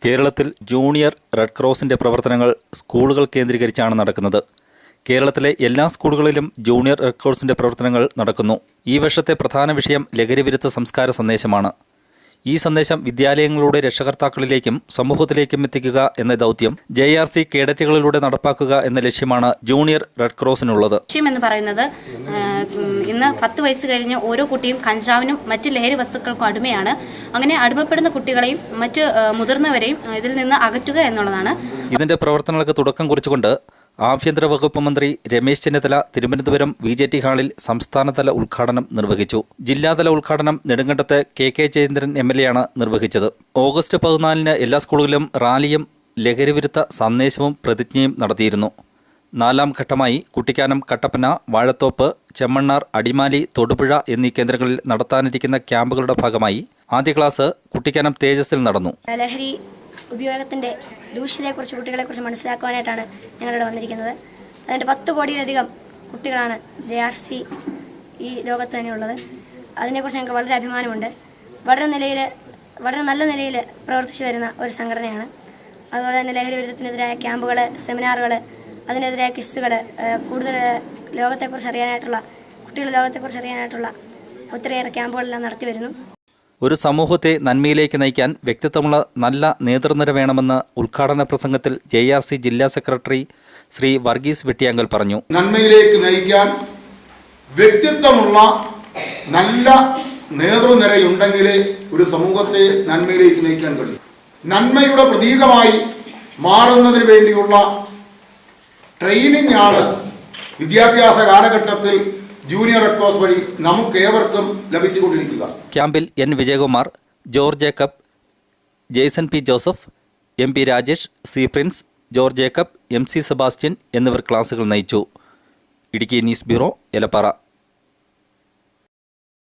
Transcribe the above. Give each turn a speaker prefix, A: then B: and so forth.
A: കേരളത്തിൽ junior red ക്രോസിന്റെ പ്രവർത്തനങ്ങൾ സ്കൂളുകൾ കേന്ദ്രീകരിച്ചാണ് നടക്കുന്നത്. കേരളത്തിലെ എല്ലാ സ്കൂളുകളിലും ജൂനിയർ റെഡ് ക്രോസിന്റെ പ്രവർത്തനങ്ങൾ നടക്കുന്നു. ഈ വർഷത്തെ പ്രധാന വിഷയം ലഹരിവിരുദ്ധ സംസ്കാര സന്ദേശമാണ്. ഈ സന്ദേശം വിദ്യാലയങ്ങളുടെ രക്ഷകർത്താക്കളിലേക്കും സമൂഹത്തിലേക്കും എത്തിക്കുക എന്ന ദൗത്യം JRC കേഡറ്റുകളിലൂടെ നടപ്പാക്കുക എന്ന ലക്ഷ്യമാണ് ജൂനിയർ റെഡ് ക്രോസിനുള്ളത്.
B: ലക്ഷ്യം എന്ന് പറയുന്നത് ഇന്ന് 10 വയസ്സ് കഴിഞ്ഞ് ഓരോ കുട്ടിയും കഞ്ചാവിനും മറ്റ് ലഹരി വസ്തുക്കൾക്കും അടിമയാണ്. അങ്ങനെ അടിമപ്പെടുന്ന കുട്ടികളെയും മറ്റ് മുതിർന്നവരെയും ഇതിൽ നിന്ന് അകറ്റുക എന്നുള്ളതാണ്.
A: ഇതിന്റെ പ്രവർത്തനങ്ങൾക്ക് തുടക്കം കുറിച്ചുകൊണ്ട് ആഭ്യന്തര വകുപ്പ് മന്ത്രി രമേശ് ചെന്നിത്തല തിരുവനന്തപുരം VJT ഹാളിൽ സംസ്ഥാനതല ഉദ്ഘാടനം നിർവഹിച്ചു. ജില്ലാതല ഉദ്ഘാടനം നെടുങ്കണ്ടത്ത് KK ജയേന്ദ്രൻ MLA ആണ് നിർവഹിച്ചത്. ഓഗസ്റ്റ് 14-ന് എല്ലാ സ്കൂളുകളിലും റാലിയും ലഹരിവിരുദ്ധ സന്ദേശവും പ്രതിജ്ഞയും നടത്തിയിരുന്നു. 4ാം ഘട്ടമായി കുട്ടിക്കാനം, കട്ടപ്പന, വാഴത്തോപ്പ്, ചെമ്മണ്ണാർ, അടിമാലി, തൊടുപുഴ എന്നീ കേന്ദ്രങ്ങളിൽ നടത്താനിരിക്കുന്ന ക്യാമ്പുകളുടെ ഭാഗമായി ആദ്യ ക്ലാസ് കുട്ടിക്കാനം തേജസ്സിൽ നടന്നു.
C: ലഹരി ഉപയോഗത്തിൻ്റെ ദൂഷ്യതയെക്കുറിച്ച് കുട്ടികളെക്കുറിച്ച് മനസ്സിലാക്കുവാനായിട്ടാണ് ഞങ്ങളിവിടെ വന്നിരിക്കുന്നത്. അതിൻ്റെ 10 കോടിയിലധികം കുട്ടികളാണ് JRC ഈ ലോകത്ത് തന്നെയുള്ളത്. അതിനെക്കുറിച്ച് ഞങ്ങൾക്ക് വളരെ അഭിമാനമുണ്ട്. വളരെ നല്ല നിലയിൽ പ്രവർത്തിച്ചു വരുന്ന ഒരു സംഘടനയാണ്. അതുപോലെ തന്നെ ലഹരി വിരുദ്ധത്തിനെതിരായ ക്യാമ്പുകൾ, സെമിനാറുകൾ, അതിനെതിരായ ക്വിസുകൾ, കൂടുതൽ കുട്ടികളുടെ ലോകത്തെക്കുറിച്ച് അറിയാനായിട്ടുള്ള ഒത്തിരിയേറെ ക്യാമ്പുകളെല്ലാം നടത്തി വരുന്നു.
A: ഒരു സമൂഹത്തെ നന്മയിലേക്ക് നയിക്കാൻ വ്യക്തിത്വമുള്ള നല്ല നേതൃനിര വേണമെന്ന് ഉദ്ഘാടന പ്രസംഗത്തിൽ JRC ജില്ലാ സെക്രട്ടറി ശ്രീ വർഗീസ് വെട്ടിയാങ്കൽ പറഞ്ഞു.
D: നന്മയിലേക്ക് നയിക്കാൻ വ്യക്തിത്വമുള്ള നല്ല നേതൃനിരയുണ്ടെങ്കിലേ ഒരു സമൂഹത്തെ നന്മയിലേക്ക് നയിക്കാൻ കഴിയും. നന്മയുടെ പ്രതീകമായി മാറുന്നതിന് വേണ്ടിയുള്ള ട്രെയിനിങ് ആണ് വിദ്യാഭ്യാസ കാലഘട്ടത്തിൽ ജൂനിയർ റെഡ് ക്രോസ് വഴി നമുക്കേവർക്കും ലഭിച്ചുകൊണ്ടിരിക്കുക.
A: ക്യാമ്പിൽ N Vijayakumar, George Jacob, Jaison P Joseph, MP Rajesh, C Prince, George Jacob, MC Sebastian എന്നിവർ ക്ലാസുകൾ നയിച്ചു. Idukki news bureau, Elappara.